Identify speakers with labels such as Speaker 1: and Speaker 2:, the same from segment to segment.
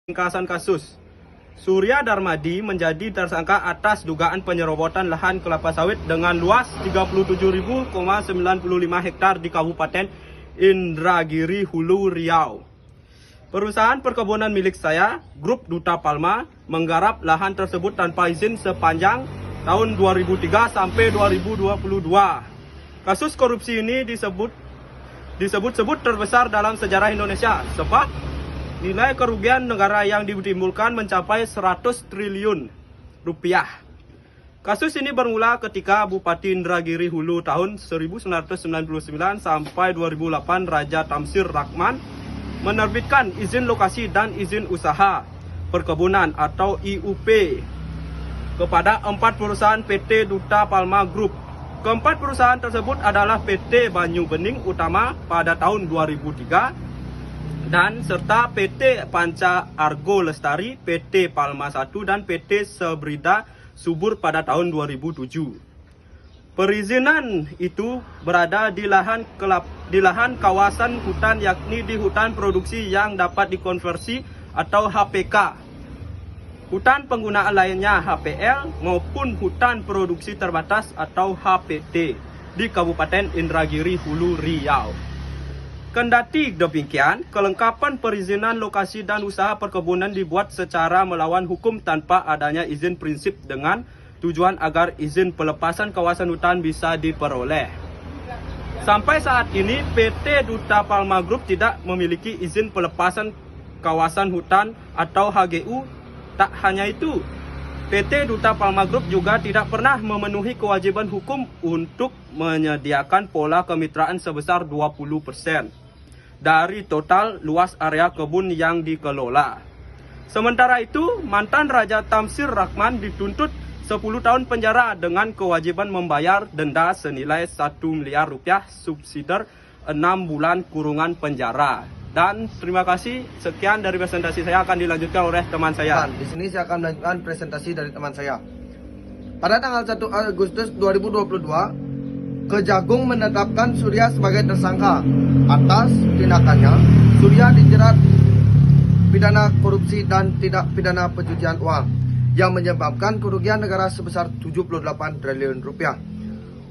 Speaker 1: Ringkasan kasus. Surya Darmadi menjadi tersangka atas dugaan penyerobotan lahan kelapa sawit dengan luas 37.095 hektar di Kabupaten Indragiri Hulu Riau. Perusahaan perkebunan milik saya, Grup Duta Palma, menggarap lahan tersebut tanpa izin sepanjang tahun 2003 sampai 2022. Kasus korupsi ini disebut-sebut terbesar dalam sejarah Indonesia, sebab nilai kerugian negara yang ditimbulkan mencapai 100 triliun rupiah. Kasus ini bermula ketika Bupati Indragiri Hulu tahun 1999 sampai 2008 Raja Tamsir Rahman menerbitkan izin lokasi dan izin usaha perkebunan atau IUP kepada 4 perusahaan PT Duta Palma Group. Keempat perusahaan tersebut adalah PT Banyu Bening Utama pada tahun 2003 dan serta PT Panca Argo Lestari, PT Palma 1 dan PT Sebrida Subur pada tahun 2007. Perizinan itu berada di lahan kawasan hutan, yakni di hutan produksi yang dapat dikonversi atau HPK, hutan penggunaan lainnya HPL, maupun hutan produksi terbatas atau HPT di Kabupaten Indragiri Hulu Riau. Kendati demikian, kelengkapan perizinan lokasi dan usaha perkebunan dibuat secara melawan hukum tanpa adanya izin prinsip dengan tujuan agar izin pelepasan kawasan hutan bisa diperoleh. Sampai saat ini, PT Duta Palma Group tidak memiliki izin pelepasan kawasan hutan atau HGU. Tak hanya itu, PT Duta Palma Group juga tidak pernah memenuhi kewajiban hukum untuk menyediakan pola kemitraan sebesar 20% dari total luas area kebun yang dikelola. Sementara itu, mantan Raja Tamsir Rahman dituntut 10 tahun penjara dengan kewajiban membayar denda senilai 1 miliar rupiah subsidiar 6 bulan kurungan penjara. Dan terima kasih, sekian dari presentasi saya akan dilanjutkan oleh teman saya.
Speaker 2: Di sini saya akan melanjutkan presentasi dari teman saya. Pada tanggal 1 Agustus 2022, Kejagung menetapkan Surya sebagai tersangka. Atas tindakannya, Surya dijerat pidana korupsi dan tidak pidana pencucian uang yang menyebabkan kerugian negara sebesar 78 triliun rupiah.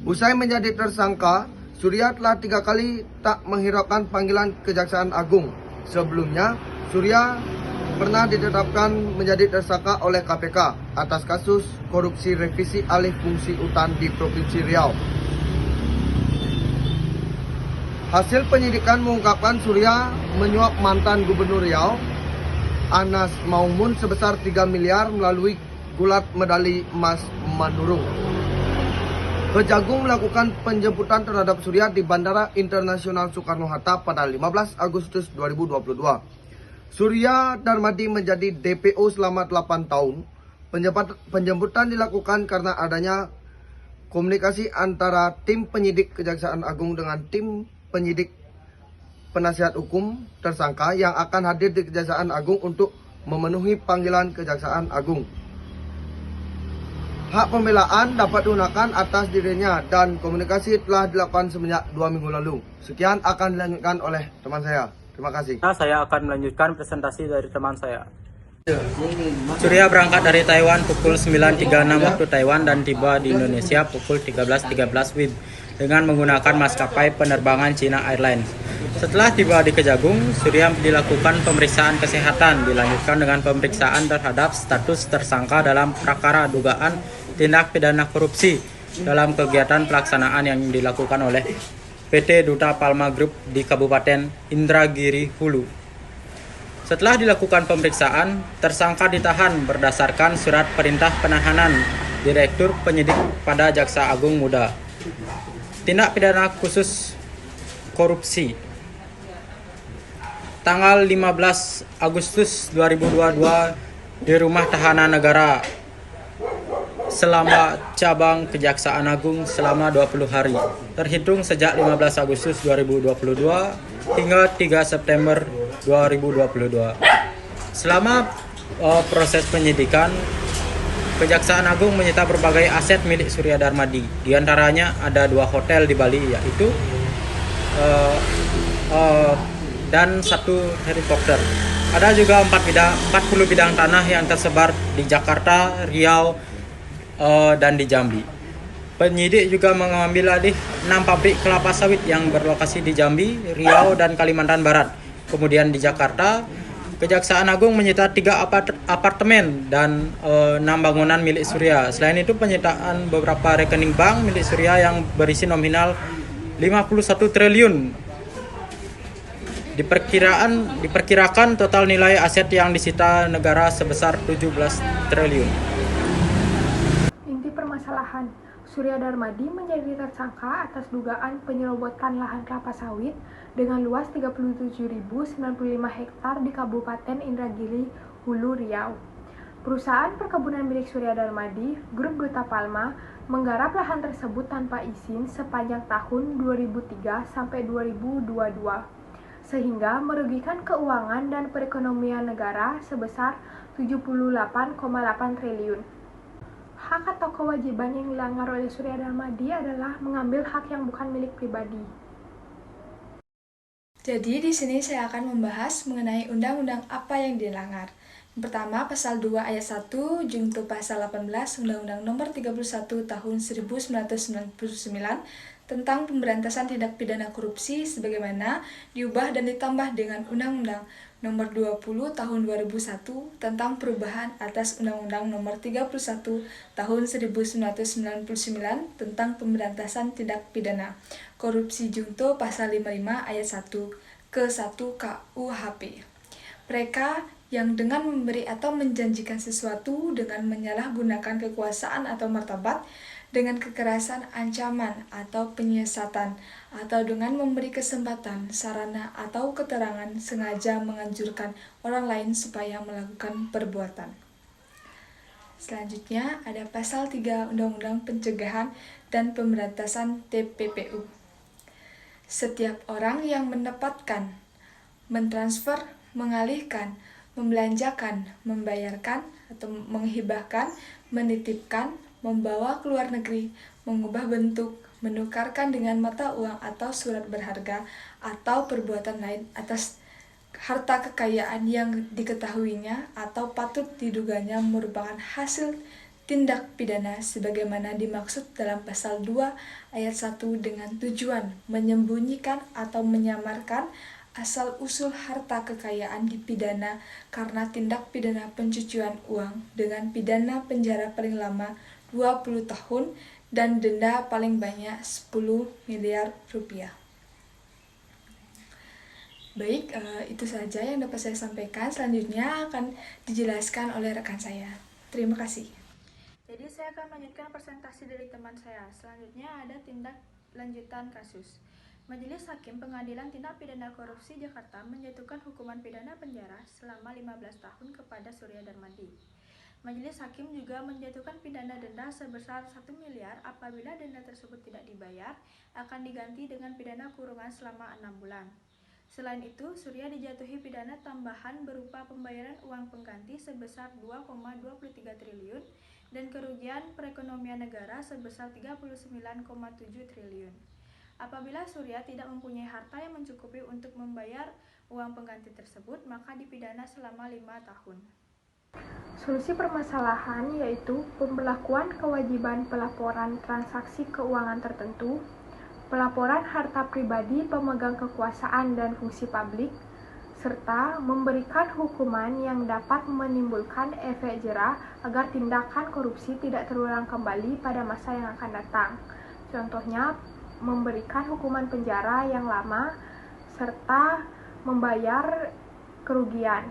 Speaker 2: Usai menjadi tersangka, Surya telah 3 kali tak menghiraukan panggilan Kejaksaan Agung. Sebelumnya, Surya pernah ditetapkan menjadi tersangka oleh KPK atas kasus korupsi revisi alih fungsi hutan di Provinsi Riau. Hasil penyidikan mengungkapkan Surya menyuap mantan Gubernur Riau, Anas Maumun, sebesar 3 miliar melalui gulat medali emas Manurung. Kejagung melakukan penjemputan terhadap Surya di Bandara Internasional Soekarno-Hatta pada 15 Agustus 2022. Surya Darmadi menjadi DPO selama 8 tahun. Penjemputan dilakukan karena adanya komunikasi antara tim penyidik Kejaksaan Agung dengan tim penyidik penasihat hukum tersangka yang akan hadir di Kejaksaan Agung untuk memenuhi panggilan Kejaksaan Agung. Hak pembelaan dapat digunakan atas dirinya dan komunikasi telah dilakukan semenjak 2 minggu lalu. Sekian akan dilanjutkan oleh teman saya. Terima kasih.
Speaker 3: Saya akan melanjutkan presentasi dari teman saya. Surya berangkat dari Taiwan pukul 9.36 waktu Taiwan dan tiba di Indonesia pukul 13.13 WIB dengan menggunakan maskapai penerbangan China Airlines. Setelah tiba di Kejagung, Surya dilakukan pemeriksaan kesehatan, dilanjutkan dengan pemeriksaan terhadap status tersangka dalam perkara dugaan tindak pidana korupsi dalam kegiatan pelaksanaan yang dilakukan oleh PT Duta Palma Group di Kabupaten Indragiri Hulu. Setelah dilakukan pemeriksaan, tersangka ditahan berdasarkan surat perintah penahanan Direktur Penyidik pada Jaksa Agung Muda. Tindak pidana khusus korupsi. Tanggal 15 Agustus 2022 di Rumah Tahanan Negara selama cabang Kejaksaan Agung selama 20 hari, terhitung sejak 15 Agustus 2022 hingga 3 September 2022. Selama proses penyidikan, Kejaksaan Agung menyita berbagai aset milik Surya Darmadi. Di antaranya ada 2 hotel di Bali, yaitu dan 1 helikopter. Ada juga 40 bidang tanah yang tersebar di Jakarta, Riau, dan di Jambi. Penyidik juga mengambil alih 6 pabrik kelapa sawit yang berlokasi di Jambi, Riau, dan Kalimantan Barat. Kemudian di Jakarta, Kejaksaan Agung menyita 3 apartemen dan 6 bangunan milik Surya. Selain itu, penyitaan beberapa rekening bank milik Surya yang berisi nominal 51 triliun. Diperkirakan total nilai aset yang disita negara sebesar 17 triliun.
Speaker 4: Inti permasalahan, Surya Darmadi menjadi tersangka atas dugaan penyerobotan lahan kelapa sawit dengan luas 37.095 hektar di Kabupaten Indragiri, Hulu, Riau. Perusahaan perkebunan milik Surya Darmadi, Grup Duta Palma, menggarap lahan tersebut tanpa izin sepanjang tahun 2003 sampai 2022, sehingga merugikan keuangan dan perekonomian negara sebesar 78,8 triliun. Hak atau kewajiban yang dilanggar oleh Surya Darmadi adalah mengambil hak yang bukan milik pribadi.
Speaker 5: Jadi di sini saya akan membahas mengenai undang-undang apa yang dilanggar. Yang pertama, pasal 2 ayat 1 junto pasal 18 Undang-Undang Nomor 31 Tahun 1999 tentang pemberantasan tindak pidana korupsi sebagaimana diubah dan ditambah dengan Undang-Undang Nomor 20 Tahun 2001 tentang perubahan atas Undang-Undang Nomor 31 Tahun 1999 tentang pemberantasan tindak pidana korupsi junto pasal 55 ayat 1 ke 1 KUHP. Mereka yang dengan memberi atau menjanjikan sesuatu dengan menyalahgunakan kekuasaan atau martabat, dengan kekerasan, ancaman, atau penyesatan, atau dengan memberi kesempatan, sarana, atau keterangan sengaja menganjurkan orang lain supaya melakukan perbuatan. Selanjutnya ada pasal 3 Undang-Undang Pencegahan dan Pemberantasan TPPU. Setiap orang yang mendapatkan, mentransfer, mengalihkan, membelanjakan, membayarkan, atau menghibahkan, menitipkan, membawa ke luar negeri, mengubah bentuk, menukarkan dengan mata uang atau surat berharga, atau perbuatan lain atas harta kekayaan yang diketahuinya atau patut diduganya merupakan hasil tindak pidana sebagaimana dimaksud dalam pasal 2 ayat 1 dengan tujuan menyembunyikan atau menyamarkan asal-usul harta kekayaan dipidana karena tindak pidana pencucian uang dengan pidana penjara paling lama 20 tahun dan denda paling banyak 10 miliar rupiah. Baik, itu saja yang dapat saya sampaikan. Selanjutnya akan dijelaskan oleh rekan saya. Terima kasih. Jadi saya akan melanjutkan presentasi dari teman saya. Selanjutnya ada tindak lanjutan kasus. Majelis Hakim Pengadilan Tindak Pidana Korupsi Jakarta menjatuhkan hukuman pidana penjara selama 15 tahun kepada Surya Darmadi. Majelis Hakim juga menjatuhkan pidana denda sebesar 1 miliar apabila denda tersebut tidak dibayar, akan diganti dengan pidana kurungan selama 6 bulan. Selain itu, Surya dijatuhi pidana tambahan berupa pembayaran uang pengganti sebesar 2,23 triliun dan kerugian perekonomian negara sebesar 39,7 triliun. Apabila Surya tidak mempunyai harta yang mencukupi untuk membayar uang pengganti tersebut, maka dipidana selama 5 tahun.
Speaker 4: Solusi permasalahan yaitu pemberlakuan kewajiban pelaporan transaksi keuangan tertentu, pelaporan harta pribadi pemegang kekuasaan dan fungsi publik, serta memberikan hukuman yang dapat menimbulkan efek jera agar tindakan korupsi tidak terulang kembali pada masa yang akan datang. Contohnya, memberikan hukuman penjara yang lama serta membayar kerugian.